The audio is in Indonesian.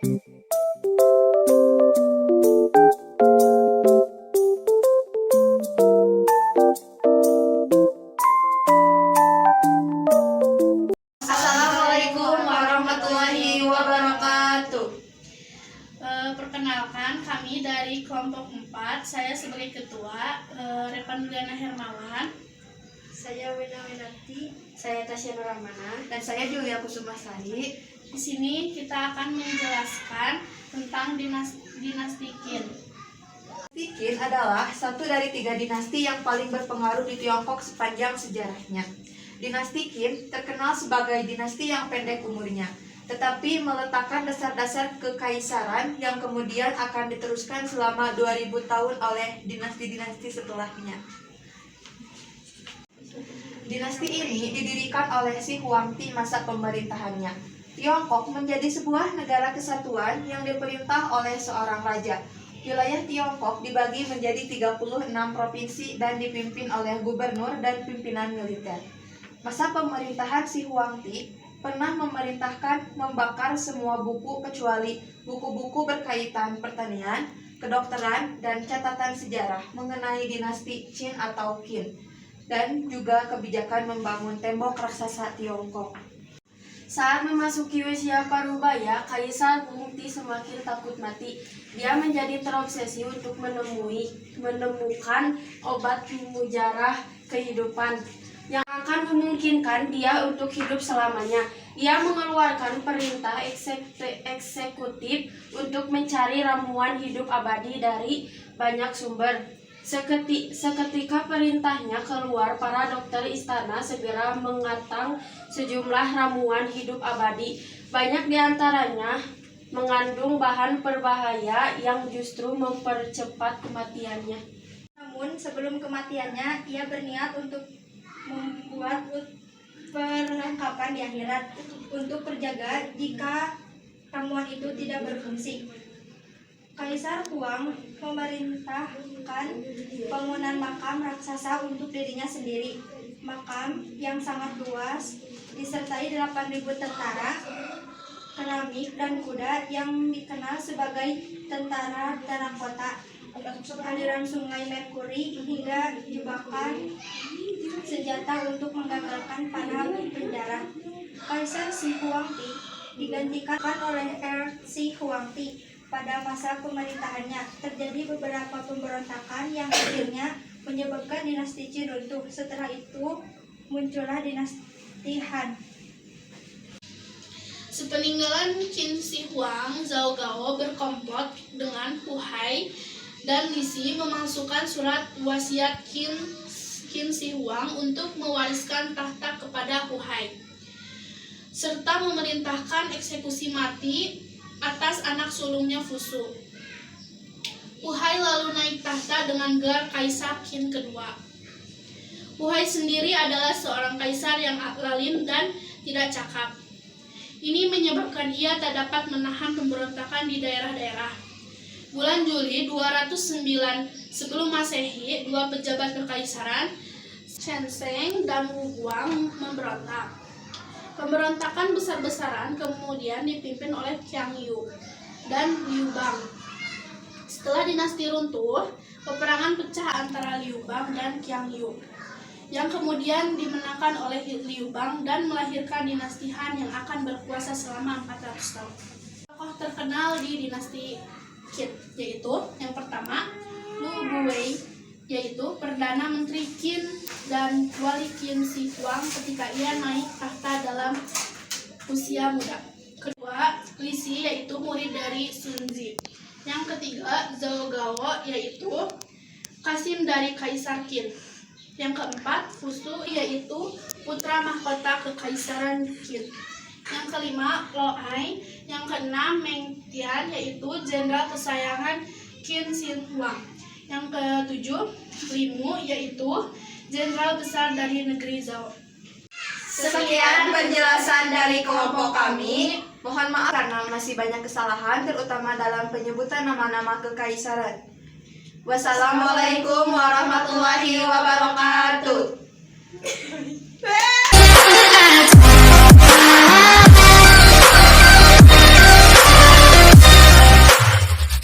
Assalamualaikum warahmatullahi wabarakatuh. Perkenalkan, kami dari kelompok 4. Saya sebagai ketua, Repan Juliana Hermawan. Saya Wina Winarti. Saya Tasya Nurrahmana. Dan saya Julia Kusumasari. Di sini kita akan menjelaskan tentang dinasti Qin. Dinasti Qin adalah satu dari 3 dinasti yang paling berpengaruh di Tiongkok sepanjang sejarahnya. Dinasti Qin terkenal sebagai dinasti yang pendek umurnya, tetapi meletakkan dasar-dasar kekaisaran yang kemudian akan diteruskan selama 2000 tahun oleh dinasti-dinasti setelahnya. Dinasti ini didirikan oleh Si Huangti masa pemerintahannya. Tiongkok menjadi sebuah negara kesatuan yang diperintah oleh seorang raja. Wilayah Tiongkok dibagi menjadi 36 provinsi dan dipimpin oleh gubernur dan pimpinan militer. Masa pemerintahan Si Huangti pernah memerintahkan membakar semua buku kecuali buku-buku berkaitan pertanian, kedokteran, dan catatan sejarah mengenai dinasti Qin atau Qin, dan juga kebijakan membangun tembok raksasa Tiongkok. Saat memasuki usia parubaya, Kaisar Huangti semakin takut mati. Dia menjadi terobsesi untuk menemukan obat mujarah kehidupan yang akan memungkinkan dia untuk hidup selamanya. Ia mengeluarkan perintah eksekutif untuk mencari ramuan hidup abadi dari banyak sumber. Seketika perintahnya keluar, para dokter istana segera mengatang sejumlah ramuan hidup abadi. Banyak diantaranya mengandung bahan berbahaya yang justru mempercepat kematiannya. Namun sebelum kematiannya, ia berniat untuk membuat perlengkapan di akhirat untuk terjaga jika ramuan itu tidak berfungsi. Kaisar Huang memerintahkan bangunan makam raksasa untuk dirinya sendiri. Makam yang sangat luas disertai 8.000 tentara, keramik, dan kuda yang dikenal sebagai tentara terakota, aliran sungai Merkuri, hingga jebakan senjata untuk menggagalkan panah penjara. Kaisar Si Huangti digantikan oleh Si Huangti. Pada masa pemerintahannya, terjadi beberapa pemberontakan yang akhirnya menyebabkan dinasti Qin runtuh. Setelah itu, muncullah dinasti Han. Sepeninggalan Qin Shi Huang, Zhao Gao berkomplot dengan Hu Hai dan Li Si memasukkan surat wasiat Qin Shi Huang untuk mewariskan tahta kepada Hu Hai, serta memerintahkan eksekusi mati atas anak sulungnya Fusu. Hu Hai lalu naik tahta dengan gelar Kaisar Qin kedua. Hu Hai sendiri adalah seorang kaisar yang lalin dan tidak cakap. Ini menyebabkan ia tak dapat menahan pemberontakan di daerah-daerah. Bulan Juli 209 sebelum Masehi, 2 pejabat kekaisaran, Chen Sheng dan Wu Guang, memberontak. Pemberontakan besar-besaran kemudian dipimpin oleh Qiang Yu dan Liu Bang. Setelah dinasti runtuh, peperangan pecah antara Liu Bang dan Qiang Yu, yang kemudian dimenangkan oleh Liu Bang dan melahirkan dinasti Han yang akan berkuasa selama 400 tahun. Tokoh terkenal di dinasti Qin yaitu yang pertama Lu Guwei, yaitu Perdana Menteri Qin dan wali Qin Shi Huang ketika ia naik tahta dalam usia muda. Kedua, Li Si, yaitu murid dari Sun Zi. Yang ketiga, Zhao Gao, yaitu Kasim dari Kaisar Qin. Yang keempat, Fusu, yaitu putra mahkota kekaisaran Qin. Yang kelima, Lo Ai. Yang keenam, Meng Tian, yaitu jenderal kesayangan Qin Shi Huang. Yang ketujuh, Limu, yaitu jenderal besar dari negeri Zhao. Sekian penjelasan dari kelompok kami. Mohon maaf karena masih banyak kesalahan, terutama dalam penyebutan nama-nama kekaisaran. Wassalamualaikum warahmatullahi wabarakatuh.